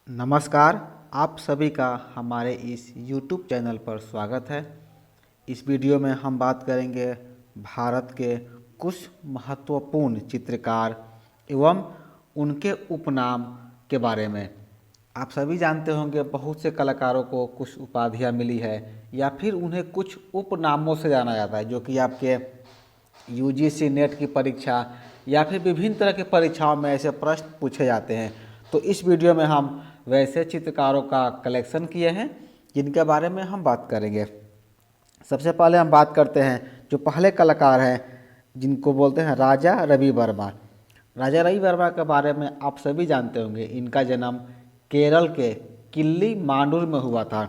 नमस्कार। आप सभी का हमारे इस YouTube चैनल पर स्वागत है। इस वीडियो में हम बात करेंगे भारत के कुछ महत्वपूर्ण चित्रकार एवं उनके उपनाम के बारे में। आप सभी जानते होंगे बहुत से कलाकारों को कुछ उपाधियां मिली है या फिर उन्हें कुछ उपनामों से जाना जाता है, जो कि आपके UGC नेट की परीक्षा या फिर विभिन्न तरह की परीक्षाओं में ऐसे प्रश्न पूछे जाते हैं। तो इस वीडियो में हम वैसे चित्रकारों का कलेक्शन किए हैं जिनके बारे में हम बात करेंगे। सबसे पहले हम बात करते हैं जो पहले कलाकार हैं जिनको बोलते हैं राजा रवि वर्मा। राजा रवि वर्मा के बारे में आप सभी जानते होंगे। इनका जन्म केरल के किल्ली मांडूर में हुआ था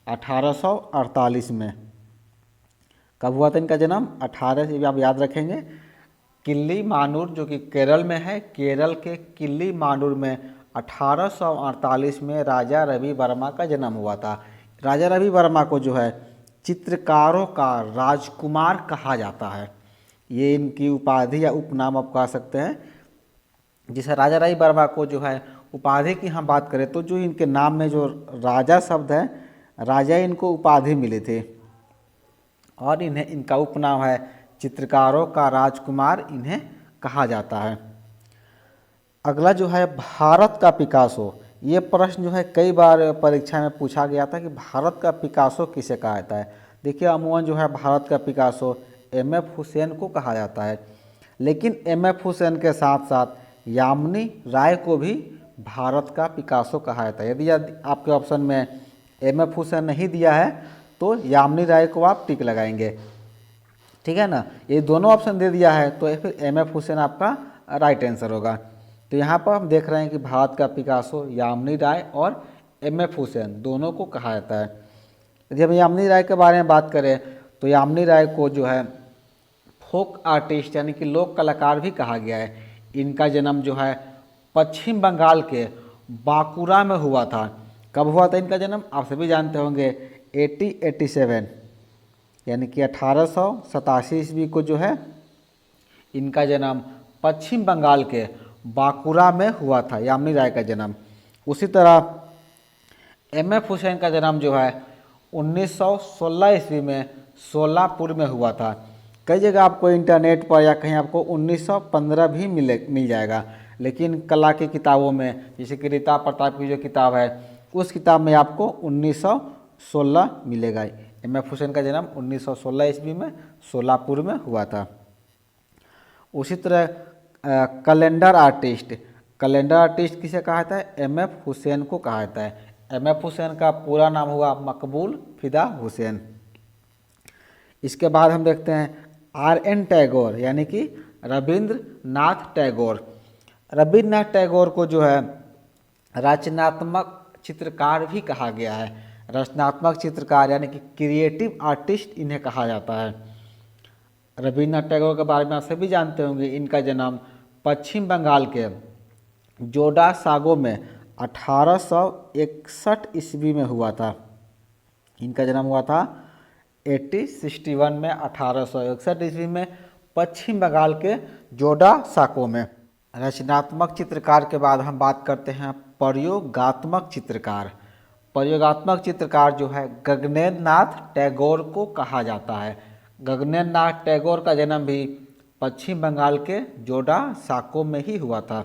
1848 में। कब हुआ था इनका जन्म? 18 से आप याद रखेंगे। किल्ली मानूर जो कि केरल में है, केरल के किल्ली मानूर में 1848 में राजा रवि वर्मा का जन्म हुआ था। राजा रवि वर्मा को जो है चित्रकारों का राजकुमार कहा जाता है। ये इनकी उपाधि या उपनाम आप कह सकते हैं। जिसे राजा रवि वर्मा को जो है उपाधि की हम बात करें तो जो इनके नाम में जो राजा शब्द है, राजा इनको उपाधि मिले थे और इन्हें इनका उपनाम है चित्रकारों का राजकुमार इन्हें कहा जाता है। अगला जो है भारत का पिकासो। ये प्रश्न जो है कई बार परीक्षा में पूछा गया था कि भारत का पिकासो किसे कहा जाता है। देखिए अमूमन जो है भारत का पिकासो MF हुसैन को कहा जाता है, लेकिन MF हुसैन के साथ साथ यामिनी राय को भी भारत का पिकासो कहा जाता है। यदि आपके ऑप्शन में MF हुसैन नहीं दिया है तो यामिनी राय को आप टिक लगाएंगे, ठीक है ना। ये दोनों ऑप्शन दे दिया है तो फिर MF हुसैन आपका राइट आंसर होगा। तो यहाँ पर हम देख रहे हैं कि भारत का पिकासो यामिनी राय और MF हुसैन दोनों को कहा जाता है। यदि हम यामिनी राय के बारे में बात करें तो यामिनी राय को जो है फोक आर्टिस्ट यानी कि लोक कलाकार भी कहा गया है। इनका जन्म जो है पश्चिम बंगाल के बांकुरा में हुआ था। कब हुआ था इनका जन्म? आप सभी जानते होंगे 1887 यानी कि 1887 ईस्वी को जो है इनका जन्म पश्चिम बंगाल के बांकुरा में हुआ था, यामिनी राय का जन्म। उसी तरह MF हुसैन का जन्म जो है 1916 ईस्वी में सोलापुर में हुआ था। कई जगह आपको इंटरनेट पर या कहीं आपको 1915 भी मिल जाएगा, लेकिन कला की किताबों में जैसे कि रीता प्रताप की जो किताब है उस किताब में आपको 1916 मिलेगा। MF हुसैन का जन्म 1916 ईस्वी में सोलापुर में हुआ था। उसी तरह कैलेंडर आर्टिस्ट किसे कहा जाता है? MF हुसैन को कहा जाता है। MF हुसैन का पूरा नाम हुआ मकबूल फिदा हुसैन। इसके बाद हम देखते हैं RN टैगोर यानी कि रविंद्रनाथ टैगोर। रविंद्रनाथ टैगोर को जो है रचनात्मक चित्रकार भी कहा गया है। रचनात्मक चित्रकार यानी कि क्रिएटिव आर्टिस्ट इन्हें कहा जाता है। रविंद्रनाथ टैगोर के बारे में आप सभी जानते होंगे। इनका जन्म पश्चिम बंगाल के जोड़ासागो में 1861 ईस्वी में हुआ था। इनका जन्म हुआ था 1861 में 1861 ईस्वी में पश्चिम बंगाल के जोड़ासागो में। रचनात्मक चित्रकार के बाद हम बात करते हैं प्रयोगात्मक चित्रकार। प्रयोगात्मक चित्रकार जो है गगनेन्द्र नाथ टैगोर को कहा जाता है। गगनेन्द्र नाथ टैगोर का जन्म भी पश्चिम बंगाल के जोड़ासागो में ही हुआ था।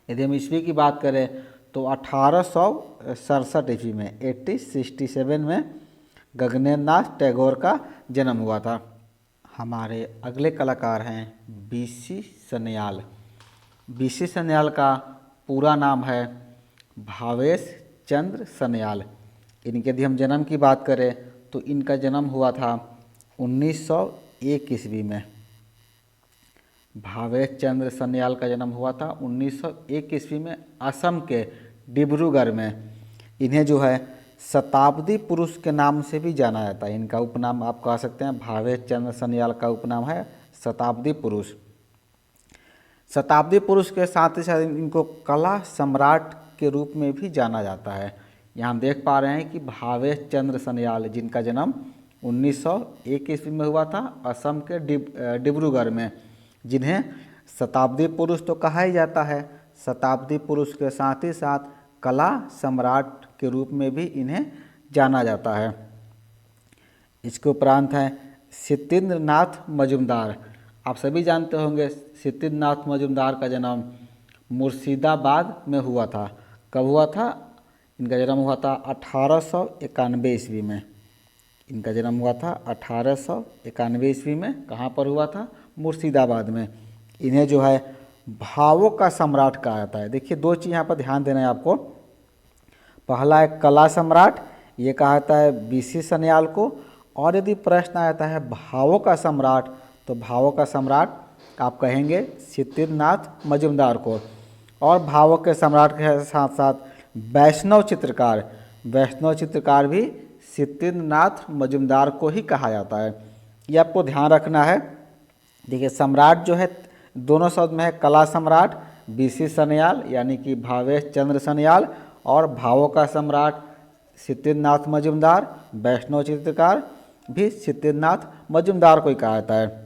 यदि हम ईस्वी की बात करें तो 1867 ईस्वी में 1867 में गगनेन्द्र नाथ टैगोर का जन्म हुआ था। हमारे अगले कलाकार हैं BC सन्याल। BC सन्याल का पूरा नाम है भावेश चंद्र सन्याल। इनके यदि हम जन्म की बात करें तो इनका जन्म हुआ था 1901 ईस्वी में। भावेश चंद्र सन्याल का जन्म हुआ था 1901 ईस्वी में असम के डिब्रूगढ़ में। इन्हें जो है शताब्दी पुरुष के नाम से भी जाना जाता है। इनका उपनाम आप कह सकते हैं, भावेश चंद्र सन्याल का उपनाम है शताब्दी पुरुष। शताब्दी पुरुष के साथ ही साथ इनको कला सम्राट के रूप में भी जाना जाता है। यहाँ हम देख पा रहे हैं कि भावेश चंद्र सन्याल जिनका जन्म 1901 ईस्वी में हुआ था असम के डिब्रूगढ़ में, जिन्हें शताब्दी पुरुष तो कहा ही जाता है। शताब्दी पुरुष के साथ ही साथ कला सम्राट के रूप में भी इन्हें जाना जाता है। इसके उपरांत हैं सत्येंद्र नाथ मजूमदार। आप सभी जानते होंगे सत्येंद्र नाथ मजूमदार का जन्म मुर्शिदाबाद में हुआ था। कब हुआ था? इनका जन्म हुआ था 1891 ईस्वी में। इनका जन्म हुआ था 1891 ईस्वी में। कहाँ पर हुआ था? मुर्शिदाबाद में। इन्हें जो है भावों का सम्राट कहा जाता है। देखिए दो चीज़ यहाँ पर ध्यान देना है आपको। पहला है कला सम्राट, ये कहा जाता है बीसी सन्याल को। और यदि प्रश्न आता है भावों का सम्राट, तो भावों का सम्राट आप कहेंगे सत्येंद्र नाथ मजूमदार को। और भावों के सम्राट के साथ साथ वैष्णव चित्रकार भी सत्येंद्र नाथ मजूमदार को ही कहा जाता है। ये आपको ध्यान रखना है। देखिए सम्राट जो है दोनों शब्द में है, कला सम्राट बीसी सन्याल यानी कि भावेश चंद्र सन्याल, और भावों का सम्राट सत्येंद्र नाथ मजूमदार, वैष्णव चित्रकार भी सत्येंद्र नाथ मजूमदार को ही कहा जाता है।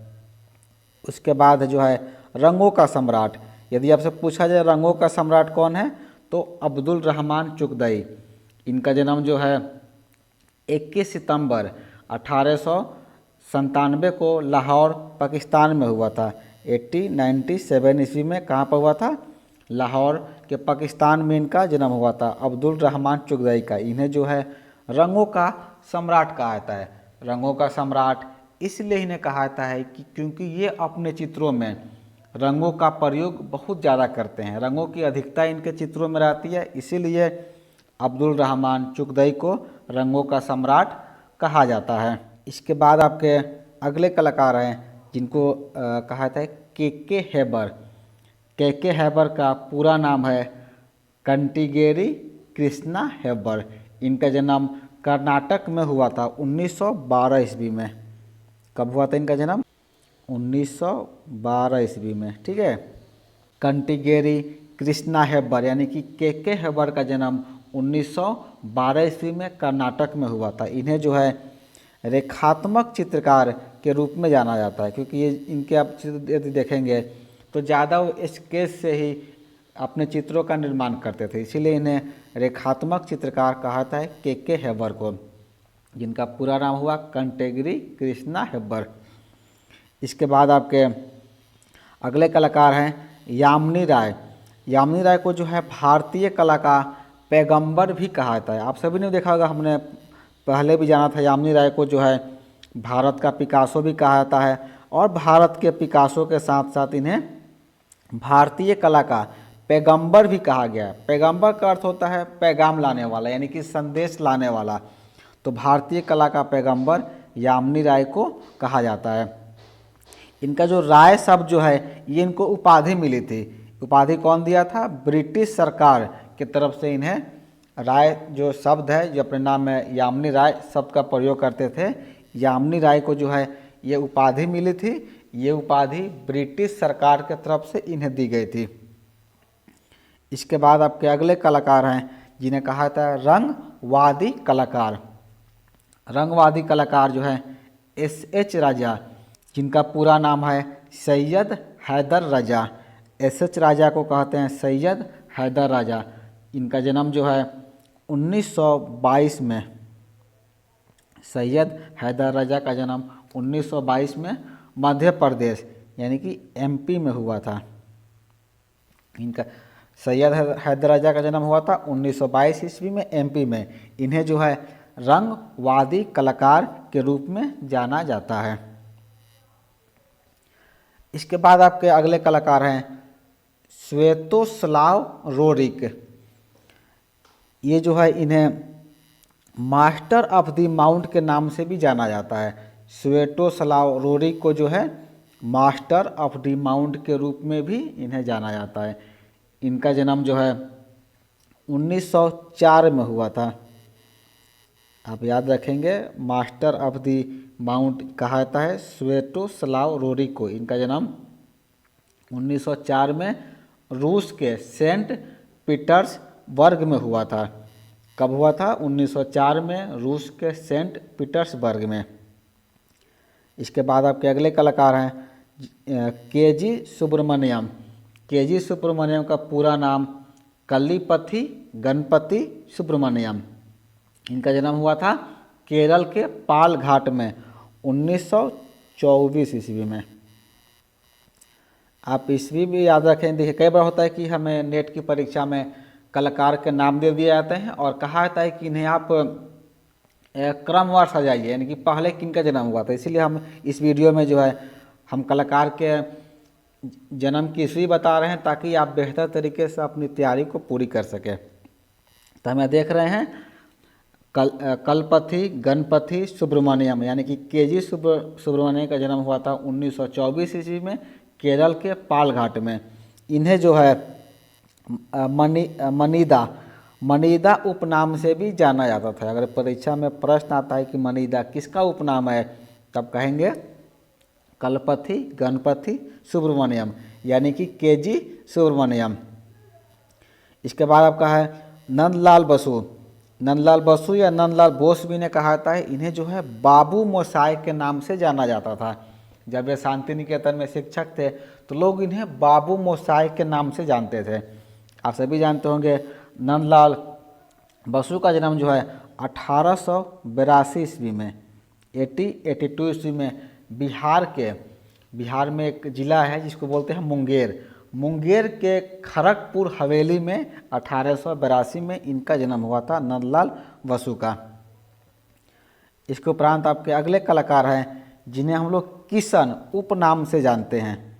उसके बाद जो है रंगों का सम्राट। यदि आपसे पूछा जाए रंगों का सम्राट कौन है, तो अब्दुल रहमान चुगदई। इनका जन्म जो है 21 सितंबर 1897 को लाहौर पाकिस्तान में हुआ था। 1897 ईस्वी में कहाँ पर हुआ था? लाहौर के पाकिस्तान में इनका जन्म हुआ था, अब्दुल रहमान चुगदई का। इन्हें जो है रंगों का सम्राट कहा जाता है। रंगों का सम्राट इसलिए इन्हें कहा जाता है कि क्योंकि ये अपने चित्रों में रंगों का प्रयोग बहुत ज़्यादा करते हैं। रंगों की अधिकता इनके चित्रों में रहती है, इसीलिए अब्दुल रहमान चुगदई को रंगों का सम्राट कहा जाता है। इसके बाद आपके अगले कलाकार हैं जिनको कहा जाता है के हैबर। के हैबर का पूरा नाम है कंटिगेरी कृष्णा हैबर। इनका जन्म कर्नाटक में हुआ था 1912 ईस्वी में। कब हुआ था इनका जन्म? 1912 ईस्वी में। ठीक है। कंटिगेरी कृष्णा हैबर यानी कि के हैबर का जन्म 1912 ईस्वी में कर्नाटक में हुआ था। इन्हें जो है रेखात्मक चित्रकार के रूप में जाना जाता है, क्योंकि ये इनके आप चित्र यदि देखेंगे तो ज़्यादा वो स्केच से ही अपने चित्रों का निर्माण करते थे, इसीलिए इन्हें रेखात्मक चित्रकार कहा जाता है के हैबर को, जिनका पूरा नाम हुआ कंटिगेरी कृष्णा हैबर। इसके बाद आपके अगले कलाकार हैं यामिनी राय। यामिनी राय को जो है भारतीय कला का पैगंबर भी कहा जाता है। आप सभी ने देखा होगा, हमने पहले भी जाना था यामिनी राय को जो है भारत का पिकासो भी कहा जाता है। और भारत के पिकासो के साथ साथ इन्हें भारतीय कला का पैगंबर भी कहा गया है। पैगंबर का अर्थ होता है पैगाम लाने वाला, यानी कि संदेश लाने वाला। तो भारतीय कला का पैगंबर यामिनी राय को कहा जाता है। इनका जो राय शब्द जो है ये इनको उपाधि मिली थी। उपाधि कौन दिया था? ब्रिटिश सरकार की तरफ से इन्हें राय जो शब्द है, जो अपने नाम में यामिनी राय शब्द का प्रयोग करते थे, यामिनी राय को जो है ये उपाधि मिली थी। ये उपाधि ब्रिटिश सरकार की तरफ से इन्हें दी गई थी। इसके बाद आपके अगले कलाकार हैं जिन्हें कहा जाता है रंगवादी कलाकार। रंगवादी कलाकार जो है एस.एच. राजा, जिनका पूरा नाम है सैयद हैदर राजा। एस.एच. राजा को कहते हैं सैयद हैदर राजा। इनका जन्म जो है 1922 में, सैयद हैदर राजा का जन्म 1922 में मध्य प्रदेश यानी कि एमपी में हुआ था। इनका सैयद हैदर राजा का जन्म हुआ था 1922 ईस्वी में एमपी में। इन्हें जो है रंगवादी कलाकार के रूप में जाना जाता है। इसके बाद आपके अगले कलाकार हैं स्वेतोस्लाव रोरिक। ये जो है इन्हें मास्टर ऑफ द माउंट के नाम से भी जाना जाता है। स्वेतोस्लाव रोरिक को जो है मास्टर ऑफ द माउंट के रूप में भी इन्हें जाना जाता है। इनका जन्म जो है 1904 में हुआ था। आप याद रखेंगे, मास्टर ऑफ द माउंट कहा जाता है स्वेतोस्लाव रोरिक को। इनका जन्म 1904 में रूस के सेंट पीटर्सबर्ग में हुआ था। कब हुआ था? 1904 में रूस के सेंट पीटर्सबर्ग में। इसके बाद आपके अगले कलाकार हैं के.जी. सुब्रमण्यम। के.जी. सुब्रमण्यम का पूरा नाम कल्लीपथी गणपति सुब्रमण्यम। इनका जन्म हुआ था केरल के पाल घाट में 1924 ईस्वी में। आप ईस्वी भी याद रखें। देखिए कई बार होता है कि हमें नेट की परीक्षा में कलाकार के नाम दे दिए जाते हैं और कहा जाता है कि इन्हें आप क्रमवार सजाइए, यानी कि पहले किनका जन्म हुआ था। इसीलिए हम इस वीडियो में जो है हम कलाकार के जन्म की ईस्वी बता रहे हैं ताकि आप बेहतर तरीके से अपनी तैयारी को पूरी कर सकें। तो हमें देख रहे हैं कलपति गणपति सुब्रमण्यम, यानी कि केजी सुब्रमण्यम का जन्म हुआ था 1924 ईस्वी में केरल के पाल घाट में। इन्हें जो है मनीदा उपनाम से भी जाना जाता था। अगर परीक्षा में प्रश्न आता है कि मनीदा किसका उपनाम है, तब कहेंगे कलपति गणपति सुब्रमण्यम, यानी कि केजी सुब्रमण्यम। इसके बाद आपका है नंदलाल बसु। नंदलाल बसु या नंदलाल बोस भी ने कहा जाता है, इन्हें जो है बाबू मोसाई के नाम से जाना जाता था। जब वे शांति निकेतन में शिक्षक थे तो लोग इन्हें बाबू मोसाई के नाम से जानते थे। आप सभी जानते होंगे नंदलाल बसु का जन्म जो है 1882 ईस्वी में 1882 ईस्वी में बिहार में एक ज़िला है जिसको बोलते हैं मुंगेर के खड़गपुर हवेली में 1882 में इनका जन्म हुआ था नंदलाल बसु का। इसके उपरांत आपके अगले कलाकार हैं जिन्हें हम लोग किशन उपनाम से जानते हैं।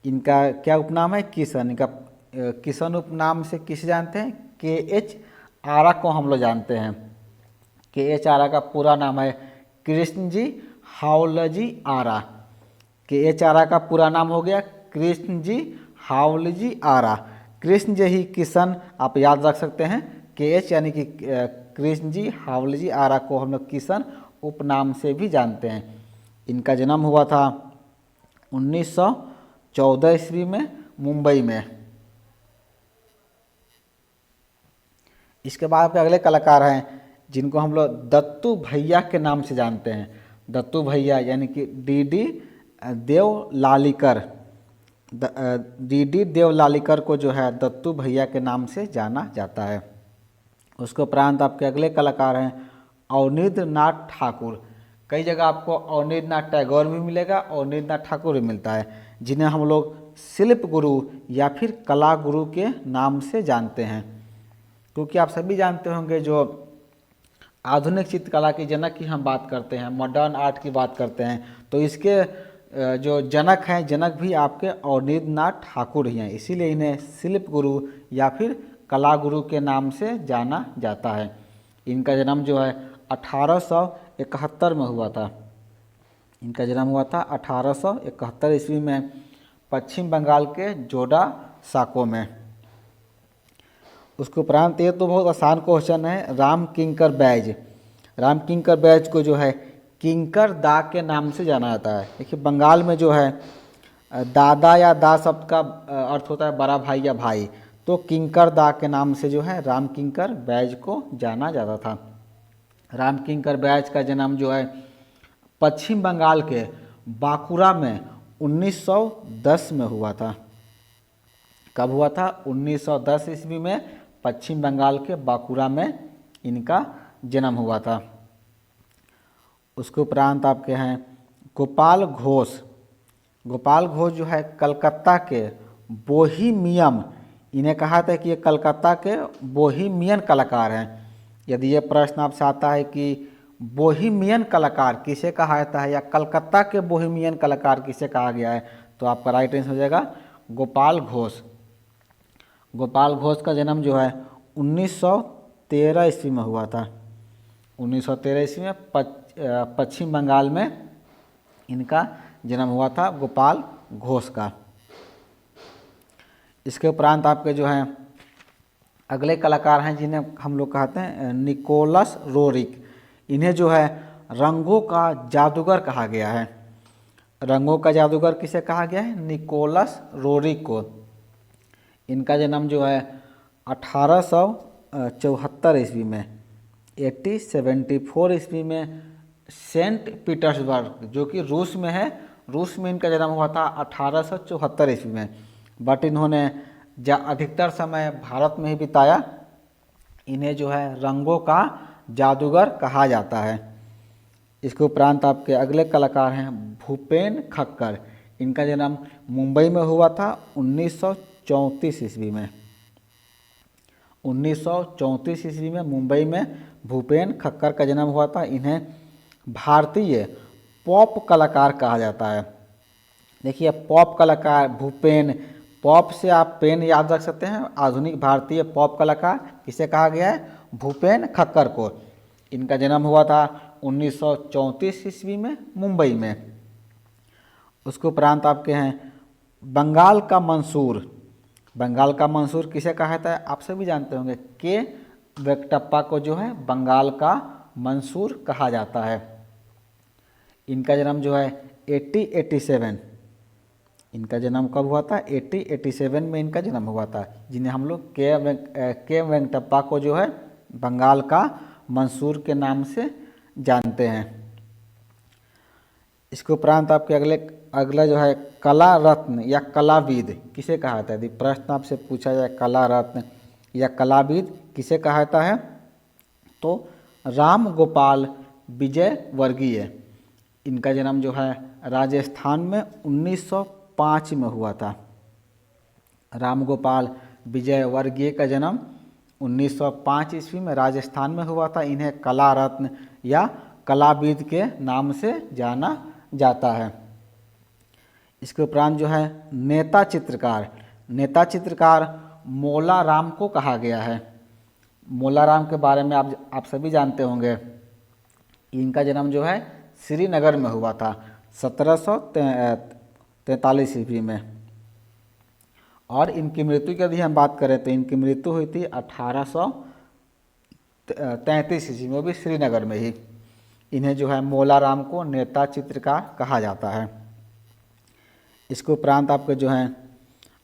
इनका क्या उपनाम है? किशन। इनका किशन उपनाम से किसे जानते हैं? KH आरा को हम लोग जानते हैं। KH आरा का पूरा नाम है कृष्णजी हावलजी आरा। KH आरा का पूरा नाम हो गया कृष्णजी हावलजी आरा। कृष्ण जी ही किशन आप याद रख सकते हैं। KH यानी कि कृष्णजी हावलजी आरा को हम लोग किशन उपनाम से भी जानते हैं। इनका जन्म हुआ था 1914 ईस्वी में मुंबई में। इसके बाद पे अगले कलाकार हैं जिनको हम लोग दत्तू भैया के नाम से जानते हैं। दत्तू भैया यानी कि DD देवलालीकर को जो है दत्तू भैया के नाम से जाना जाता है। उसके उपरांत आपके अगले कलाकार हैं अवनींद्र नाथ ठाकुर। कई जगह आपको अवनींद्र नाथ टैगोर भी मिलेगा, अवनींद्र नाथ ठाकुर भी मिलता है, जिन्हें हम लोग शिल्प गुरु या फिर कला गुरु के नाम से जानते हैं। क्योंकि आप सभी जानते होंगे जो आधुनिक चित्रकला की जनक की हम बात करते हैं, मॉडर्न आर्ट की बात करते हैं, तो इसके जो जनक हैं, जनक भी आपके अवनींद्र नाथ ठाकुर ही हैं। इसीलिए इन्हें शिल्प गुरु या फिर कला गुरु के नाम से जाना जाता है। इनका जन्म जो है 1871 में हुआ था। इनका जन्म हुआ था 1871 ईस्वी में पश्चिम बंगाल के जोड़ा साको में। उसके उपरांत ये तो बहुत आसान क्वेश्चन है, राम किंकर बैज। राम किंकर बैज को जो है किंकर दा के नाम से जाना जाता है। देखिए बंगाल में जो है दादा या दा शब्द का अर्थ होता है बड़ा भाई या भाई, तो किंकर दा के नाम से जो है राम किंकर बैज को जाना जाता था। राम किंकर बैज का जन्म जो है पश्चिम बंगाल के बांकुरा में 1910 में हुआ था। कब हुआ था? 1910 ईस्वी में पश्चिम बंगाल के बांकुरा में इनका जन्म हुआ था। उसके उपरांत आपके हैं गोपाल घोष। गोपाल घोष जो है कलकत्ता के बोहीमियन, इन्हें कहा था कि ये कलकत्ता के बोहीमियन कलाकार हैं। यदि ये प्रश्न आपसे आता है कि बोहीमियन कलाकार किसे कहा जाता है या कलकत्ता के बोहीमियन कलाकार किसे कहा गया है, तो आपका राइट आंसर हो जाएगा गोपाल घोष। गोपाल घोष का जन्म जो है 1913 ईस्वी में हुआ था। 1913 ईस्वी में पश्चिम बंगाल में इनका जन्म हुआ था गोपाल घोष का। इसके उपरांत आपके जो हैं अगले कलाकार हैं जिन्हें हम लोग कहते हैं निकोलस रोरिक। इन्हें जो है रंगों का जादूगर कहा गया है। रंगों का जादूगर किसे कहा गया है? निकोलस रोरिक को। इनका जन्म जो है 1874 ईस्वी में 1874 ईस्वी में सेंट पीटर्सबर्ग जो कि रूस में है, रूस में इनका जन्म हुआ था 1874 ईस्वी में। बट इन्होंने अधिकतर समय भारत में ही बिताया। इन्हें जो है रंगों का जादूगर कहा जाता है। इसके उपरांत आपके अगले कलाकार हैं भूपेन खक्कर। इनका जन्म मुंबई में हुआ था 1934 ईस्वी में। 1934 ईस्वी में मुंबई में भूपेन खक्कर का जन्म हुआ था। इन्हें भारतीय पॉप कलाकार कहा जाता है। देखिए पॉप कलाकार भूपेन, पॉप से आप पेन याद रख सकते हैं। आधुनिक भारतीय पॉप कलाकार किसे कहा गया है? भूपेन खक्कर को। इनका जन्म हुआ था 1934 ईस्वी में मुंबई में। उसके उपरांत आपके हैं बंगाल का मंसूर। बंगाल का मंसूर किसे कहा जाता है? आप सभी जानते होंगे, के वेंकटप्पा को जो है बंगाल का मंसूर कहा जाता है। इनका जन्म जो है 1887, इनका जन्म कब हुआ था? 1887 में इनका जन्म हुआ था, जिन्हें हम लोग के वेंकटप्पा को जो है बंगाल का मंसूर के नाम से जानते हैं। इसके उपरांत आपके अगला जो है कला रत्न या कलाविद किसे कहा जाता है? यदि प्रश्न आपसे पूछा जाए कला रत्न या कलाविद किसे कहा जाता है, तो राम गोपाल विजय वर्गीय। इनका जन्म जो है राजस्थान में 1905 में हुआ था। राम गोपाल विजय वर्गीय का जन्म 1905 ईस्वी में राजस्थान में हुआ था। इन्हें कला रत्न या कलाविद के नाम से जाना जाता है। इसके उपरांत जो है नेता चित्रकार। नेता चित्रकार मौला राम को कहा गया है। मौला राम के बारे में आप सभी जानते होंगे। इनका जन्म जो है श्रीनगर में हुआ था 1743 ईस्वी में। और इनकी मृत्यु की यदि हम बात करें तो इनकी मृत्यु हुई थी 1833 ईस्वी में, वो भी श्रीनगर में ही। इन्हें जो है मौला राम को नेता चित्रकार कहा जाता है। इसके उपरांत आपके जो हैं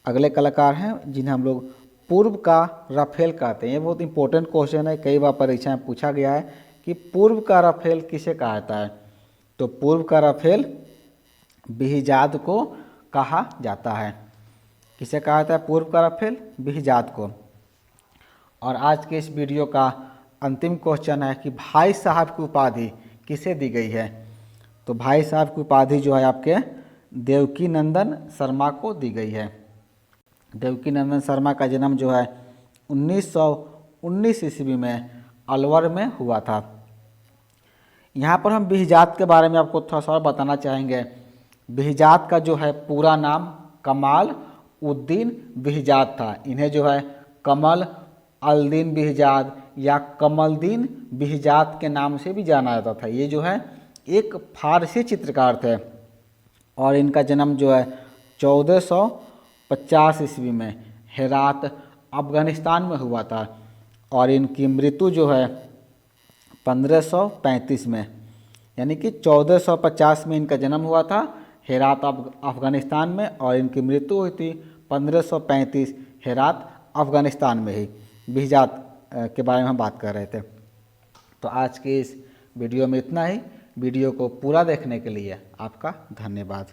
अगले कलाकार हैं जिन्हें हम लोग पूर्व का राफेल कहते हैं। ये बहुत इंपॉर्टेंट क्वेश्चन है, कई बार परीक्षा में पूछा गया है कि पूर्व का राफेल किसे कहा जाता है, तो पूर्व का राफेल बिहिजाद को कहा जाता है। किसे कहा जाता है पूर्व का राफेल? बिहिजाद को। और आज के इस वीडियो का अंतिम क्वेश्चन है कि भाई साहब की उपाधि किसे दी गई है, तो भाई साहब की उपाधि जो है आपके देवकी नंदन शर्मा को दी गई है। देवकी नंदन शर्मा का जन्म जो है 1919 ईस्वी में अलवर में हुआ था। यहाँ पर हम बिहिजाद के बारे में आपको थोड़ा सा बताना चाहेंगे। बिहिजाद का जो है पूरा नाम कमाल उद्दीन बिहिजाद था। इन्हें जो है कमल अलदीन बिहिजाद या कमलदीन बिहिजाद के नाम से भी जाना जाता था। ये जो है एक फारसी चित्रकार थे और इनका जन्म जो है 1450 ईस्वी में हेरात अफगानिस्तान में हुआ था और इनकी मृत्यु जो है 1535 में, यानी कि 1450 में इनका जन्म हुआ था हेरात अफगानिस्तान में और इनकी मृत्यु हुई थी 1535 हेरात अफगानिस्तान में ही। बिहिजाद के बारे में हम बात कर रहे थे। तो आज के इस वीडियो में इतना ही। वीडियो को पूरा देखने के लिए आपका धन्यवाद।